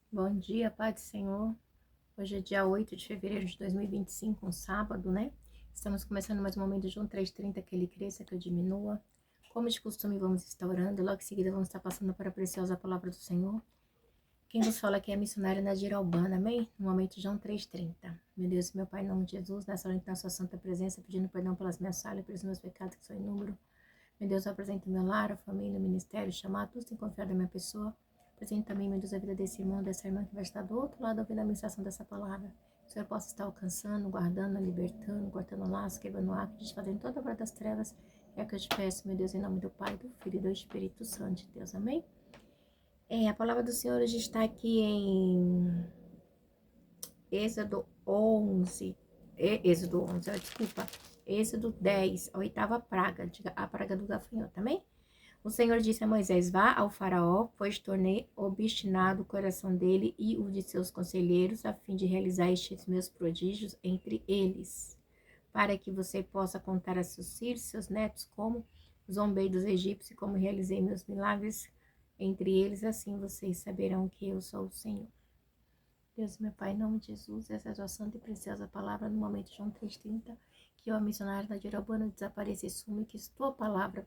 Bom dia, Pai do Senhor. Hoje é dia 8 de fevereiro de 2025, um sábado, né? Estamos começando mais um momento de João 3,30, que ele cresça, que eu diminua. Como de costume, vamos estar orando e logo em seguida vamos estar passando para a preciosa palavra do Senhor. Quem nos fala aqui é a missionária Nadira Albana, amém? No momento de João 3,30. Meu Deus, meu Pai, em nome de Jesus, nessa hora na sua santa presença, pedindo perdão pelas minhas falhas, pelos meus pecados que são em número. Meu Deus, eu apresento meu lar, a família, o ministério, chamar todos em confiar da minha pessoa. Apresento também, meu Deus, a vida desse irmão, dessa irmã que vai estar do outro lado ouvindo a ministração dessa palavra. Que o Senhor possa estar alcançando, guardando, libertando, cortando laços, quebrando arco, desfazendo toda a obra das trevas. É o que eu te peço, meu Deus, em nome do Pai, do Filho e do Espírito Santo de Deus. Amém? A palavra do Senhor hoje está aqui em Êxodo 11. Êxodo 11, desculpa. Êxodo 10, a oitava praga, a praga do gafanhoto, também? O Senhor disse a Moisés: vá ao faraó, pois tornei obstinado o coração dele e o de seus conselheiros, a fim de realizar estes meus prodígios entre eles, para que você possa contar a seus filhos, seus netos, como zombei dos egípcios e como realizei meus milagres entre eles, assim vocês saberão que eu sou o Senhor. Deus, meu Pai, em nome de Jesus, essa é a tua santa e preciosa palavra no momento de João 3,30, que eu, a missionária Nadira Albana, desapareça e sume, que tua palavra,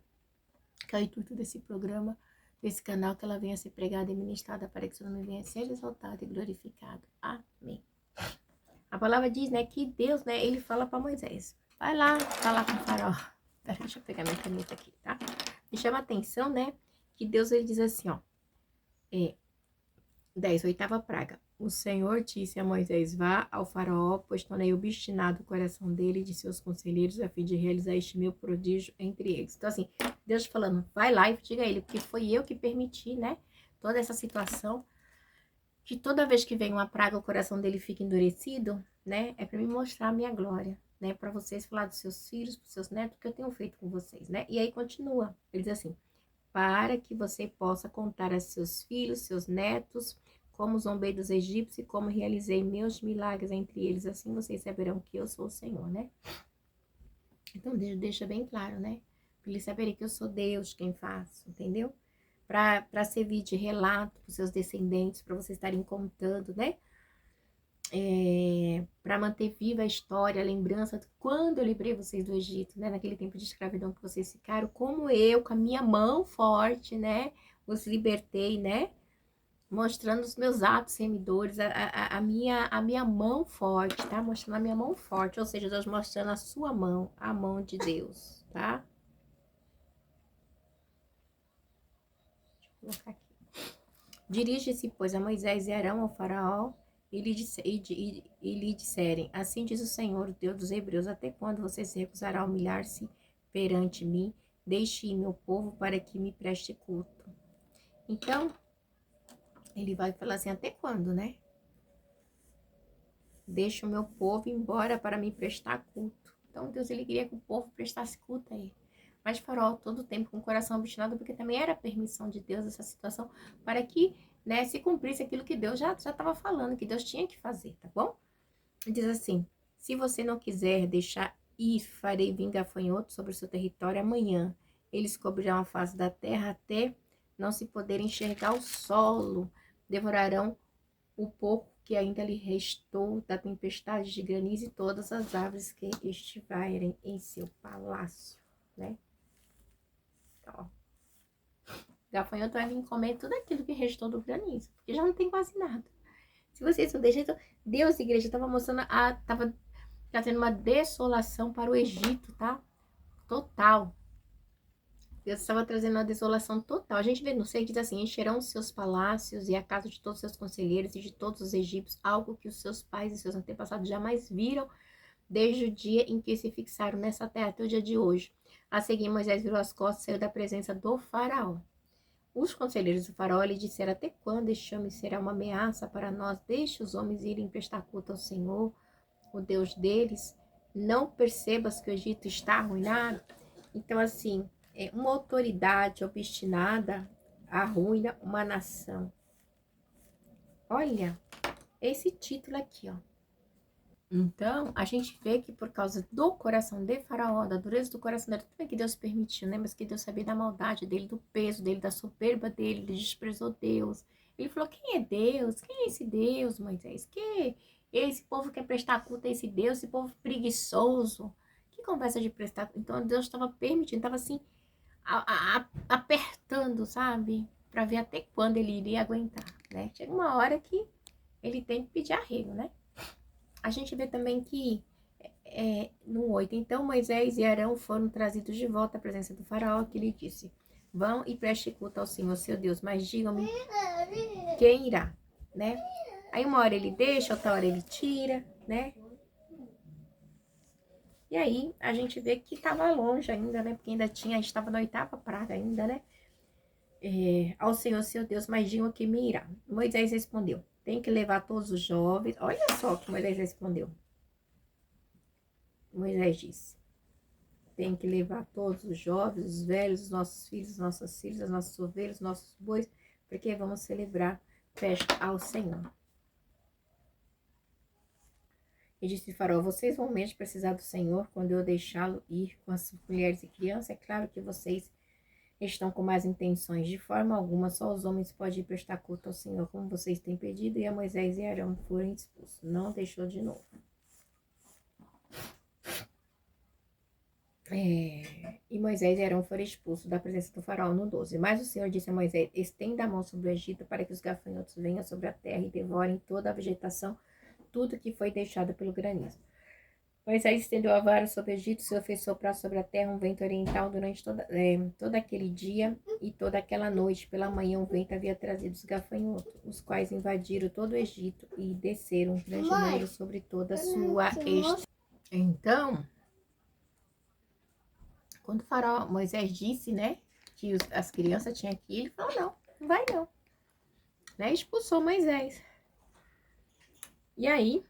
que é o intuito desse programa, desse canal, que ela venha ser pregada e ministrada para que seu nome venha ser exaltado e glorificado. Amém. A palavra diz, né, que Deus, né, ele fala para Moisés, vai lá, falar com o faraó. Deixa eu pegar minha caneta aqui, tá? Me chama a atenção, né, que Deus, ele diz assim, ó, 10, oitava praga. O Senhor disse a Moisés, vá ao faraó, pois tornei obstinado o coração dele e de seus conselheiros, a fim de realizar este meu prodígio entre eles. Então, assim, Deus falando, vai lá e diga a ele, porque foi eu que permiti, né, toda essa situação, que toda vez que vem uma praga, o coração dele fica endurecido, né, é para me mostrar a minha glória, né, para vocês falar dos seus filhos, dos seus netos, o que eu tenho feito com vocês, né, e aí continua, ele diz assim, para que você possa contar a seus filhos, seus netos, como zombei dos egípcios e como realizei meus milagres entre eles. Assim vocês saberão que eu sou o Senhor, né? Então, Deus deixa bem claro, né? Para eles saberem que eu sou Deus quem faço, entendeu? Para servir de relato para os seus descendentes, para vocês estarem contando, né? Para manter viva a história, a lembrança de quando eu livrei vocês do Egito, né? Naquele tempo de escravidão que vocês ficaram, como eu, com a minha mão forte, né? Os libertei, né? Mostrando os meus atos remidores, a minha mão forte, tá? Mostrando a minha mão forte, ou seja, Deus mostrando a sua mão, a mão de Deus, tá? Vou colocar aqui. Dirige-se, pois, a Moisés e Arão ao faraó e lhe disserem, assim diz o Senhor, o Deus dos hebreus, até quando você se recusará a humilhar-se perante mim? Deixe ir meu povo para que me preste culto. Então, ele vai falar assim, até quando, né? Deixa o meu povo embora para me prestar culto. Então, Deus, ele queria que o povo prestasse culto a ele. Mas Faraó, todo o tempo, com o coração obstinado, porque também era permissão de Deus essa situação, para que, né, se cumprisse aquilo que Deus já estava falando, que Deus tinha que fazer, tá bom? Ele diz assim, se você não quiser deixar ir, farei vir gafanhotos sobre o seu território amanhã. Eles cobrirão a face da terra até não se poder enxergar o solo. Devorarão o pouco que ainda lhe restou da tempestade de granizo e todas as árvores que estiverem em seu palácio, né? Então, ó, gafanhoto vai vir comer tudo aquilo que restou do granizo, porque já não tem quase nada. Se vocês não deixam, então, Deus, igreja, estava mostrando, estava trazendo uma desolação para o Egito, tá? Total. Deus estava trazendo uma desolação total. A gente vê no 6, diz assim, encherão os seus palácios e a casa de todos os seus conselheiros e de todos os egípcios, algo que os seus pais e seus antepassados jamais viram desde o dia em que se fixaram nessa terra até o dia de hoje. A seguir, Moisés virou as costas e saiu da presença do faraó. Os conselheiros do faraó lhe disseram, até quando este homem será uma ameaça para nós? Deixe os homens irem prestar culto ao Senhor, o Deus deles. Não percebas que o Egito está arruinado? Então, assim, uma autoridade obstinada arruina uma nação. Olha, esse título aqui, ó. Então, a gente vê que por causa do coração de Faraó, da dureza do coração dele, tudo bem que Deus permitiu, né? Mas que Deus sabia da maldade dele, do peso dele, da soberba dele, ele desprezou Deus. Ele falou, quem é Deus? Quem é esse Deus, Moisés? Que esse povo quer prestar culto a esse Deus, esse povo preguiçoso. Que conversa de prestar culto? Então Deus estava permitindo, estava assim, apertando, sabe? Para ver até quando ele iria aguentar, né? Chega uma hora que ele tem que pedir arrego, né? A gente vê também que no 8, então Moisés e Arão foram trazidos de volta à presença do faraó, que lhe disse, vão e preste culto ao Senhor, seu Deus, mas digam-me quem irá, né? Aí uma hora ele deixa, outra hora ele tira, né? E aí a gente vê que estava longe ainda, né? Porque ainda tinha, a gente estava na 8ª praga ainda, né? Ao Senhor, seu Deus, mas digam que me irá. Moisés respondeu, tem que levar todos os jovens. Olha só o que Moisés respondeu. Moisés disse, tem que levar todos os jovens, os velhos, os nossos filhos, nossas filhas, as nossas ovelhas, os nossos bois, porque vamos celebrar festa ao Senhor. E disse Faraó, vocês vão mesmo precisar do Senhor quando eu deixá-lo ir com as mulheres e crianças? É claro que vocês estão com más intenções. De forma alguma, só os homens podem prestar culto ao Senhor, como vocês têm pedido. E a Moisés e Arão foram expulsos. Não deixou de novo. E Moisés e Arão foram expulsos da presença do faraó no 12. Mas o Senhor disse a Moisés, estenda a mão sobre o Egito para que os gafanhotos venham sobre a terra e devorem toda a vegetação, tudo que foi deixado pelo granizo. Moisés estendeu a vara sobre o Egito, o Senhor fez soprar sobre a terra um vento oriental durante todo aquele dia e toda aquela noite. Pela manhã o vento havia trazido os gafanhotos, os quais invadiram todo o Egito e desceram um grande número sobre toda a sua extensão. Então, quando o faraó Moisés disse, né, que as crianças tinham que ir, ele falou, não vai não. Né, expulsou Moisés. E aí,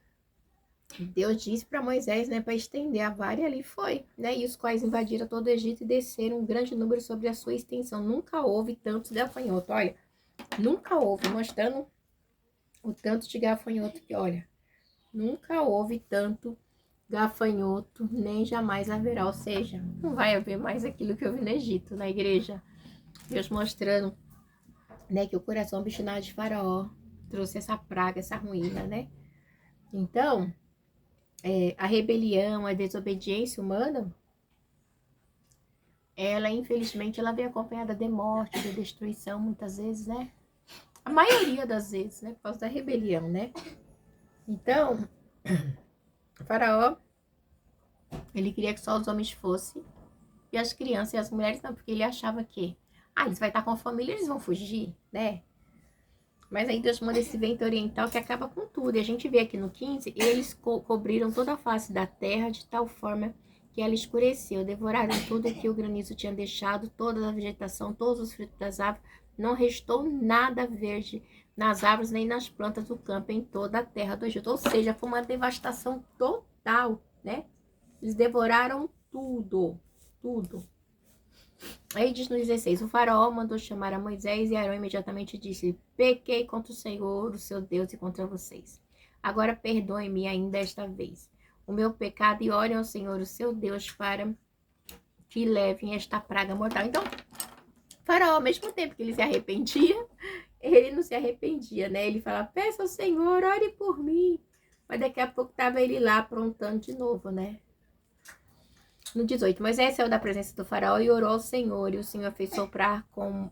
Deus disse para Moisés, né, para estender a vara e ali foi, né, e os quais invadiram todo o Egito e desceram um grande número sobre a sua extensão. Nunca houve tantos gafanhotos, olha, nunca houve, mostrando o tanto de gafanhoto que, olha, nunca houve tanto gafanhoto, nem jamais haverá, ou seja, não vai haver mais aquilo que houve no Egito, na igreja. Deus mostrando, né, que o coração obstinado de Faraó trouxe essa praga, essa ruína, né? Então, a rebelião, a desobediência humana, ela, infelizmente, ela vem acompanhada de morte, de destruição, muitas vezes, né? A maioria das vezes, né? Por causa da rebelião, né? Então, Faraó, ele queria que só os homens fossem, e as crianças e as mulheres não, porque ele achava que, eles vão estar com a família, eles vão fugir, né? Mas aí Deus manda esse vento oriental que acaba com tudo. E a gente vê aqui no 15, eles cobriram toda a face da terra de tal forma que ela escureceu. Devoraram tudo que o granizo tinha deixado, toda a vegetação, todos os frutos das árvores. Não restou nada verde nas árvores nem nas plantas do campo em toda a terra do Egito. Ou seja, foi uma devastação total, né? Eles devoraram tudo, tudo. Aí diz no 16, o faraó mandou chamar a Moisés e Arão imediatamente disse, pequei contra o Senhor, o seu Deus, e contra vocês. Agora perdoe-me ainda esta vez o meu pecado e orem ao Senhor, o seu Deus, para que levem esta praga mortal. Então, o faraó, ao mesmo tempo que ele se arrependia, ele não se arrependia, né? Ele fala, peça ao Senhor, ore por mim. Mas daqui a pouco estava ele lá aprontando de novo, né? No 18, Moisés saiu da presença do faraó e orou ao Senhor, e o Senhor fez soprar com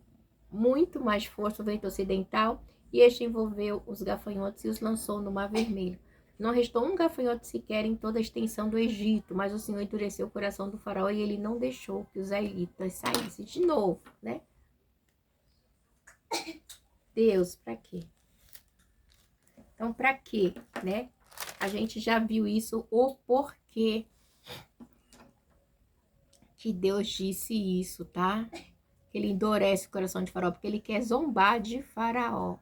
muito mais força o vento ocidental, e este envolveu os gafanhotos e os lançou no Mar Vermelho. Não restou um gafanhoto sequer em toda a extensão do Egito, mas o Senhor endureceu o coração do faraó e ele não deixou que os israelitas saíssem de novo, né? Deus, pra quê? Então, pra quê, né? A gente já viu isso, o porquê que Deus disse isso, tá? Que ele endurece o coração de Faraó, porque ele quer zombar de Faraó,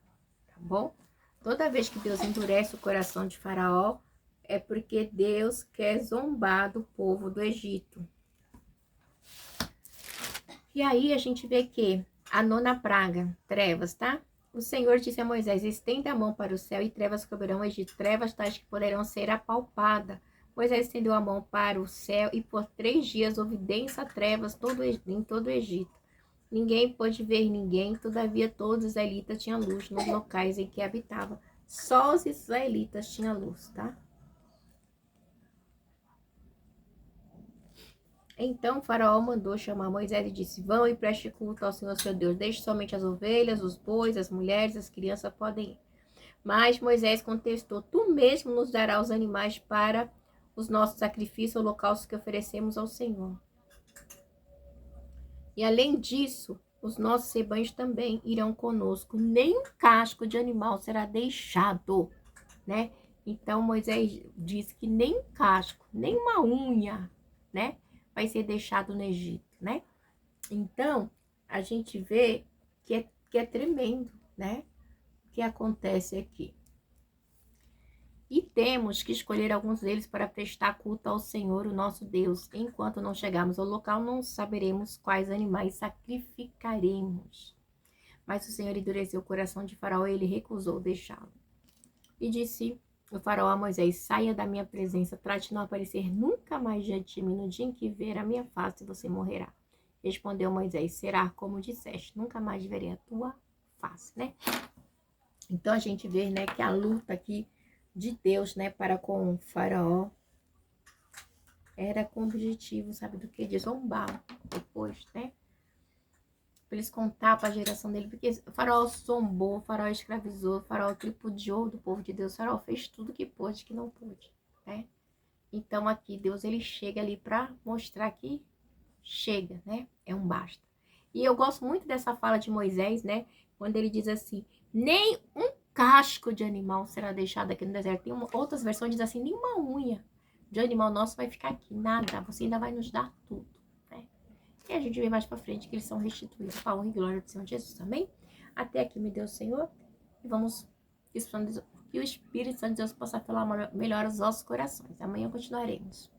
tá bom? Toda vez que Deus endurece o coração de Faraó, é porque Deus quer zombar do povo do Egito. E aí a gente vê que a 9ª praga, trevas, tá? O Senhor disse a Moisés, estenda a mão para o céu e trevas cobrirão o Egito, trevas tais que poderão ser apalpadas. Moisés estendeu a mão para o céu e por 3 dias houve densa trevas em todo o Egito. Ninguém pôde ver ninguém, todavia todos os israelitas tinham luz nos locais em que habitavam. Só os israelitas tinham luz, tá? Então o faraó mandou chamar Moisés e disse: vão e preste culto ao Senhor seu Deus. Deixe somente as ovelhas, os bois, as mulheres, as crianças podem ir. Mas Moisés contestou: tu mesmo nos darás os animais para os nossos sacrifícios, holocaustos que oferecemos ao Senhor. E além disso, os nossos rebanhos também irão conosco. Nem um casco de animal será deixado, né? Então Moisés disse que nem um casco, nem uma unha, né, vai ser deixado no Egito, né? Então a gente vê que é tremendo, né? O que acontece aqui. E temos que escolher alguns deles para prestar culto ao Senhor, o nosso Deus. Enquanto não chegarmos ao local, não saberemos quais animais sacrificaremos. Mas o Senhor endureceu o coração de Faraó e ele recusou deixá-lo. E disse o Faraó a Moisés: saia da minha presença, trate de não aparecer nunca mais diante de mim. No dia em que ver a minha face, você morrerá. Respondeu Moisés: será como disseste, nunca mais verei a tua face, né? Então a gente vê, né, que a luta aqui de Deus, né, para com o Faraó era com o objetivo, sabe do que? De zombar depois, né? Para eles contar para a geração dele, porque o Faraó zombou, o Faraó escravizou, o Faraó tripudiou do povo de Deus, o Faraó fez tudo que pôde, que não pôde, né? Então aqui Deus ele chega ali para mostrar que chega, né? É um basta. E eu gosto muito dessa fala de Moisés, né? Quando ele diz assim: nem um casco de animal será deixado aqui no deserto. Tem outras versões que diz assim: nenhuma unha de animal nosso vai ficar aqui, nada. Você ainda vai nos dar tudo, né? E a gente vê mais pra frente que eles são restituídos para a honra e glória do Senhor Jesus também. Até aqui me deu o Senhor. E vamos que o Espírito Santo de Deus possa falar melhor aos nossos corações. Amanhã continuaremos.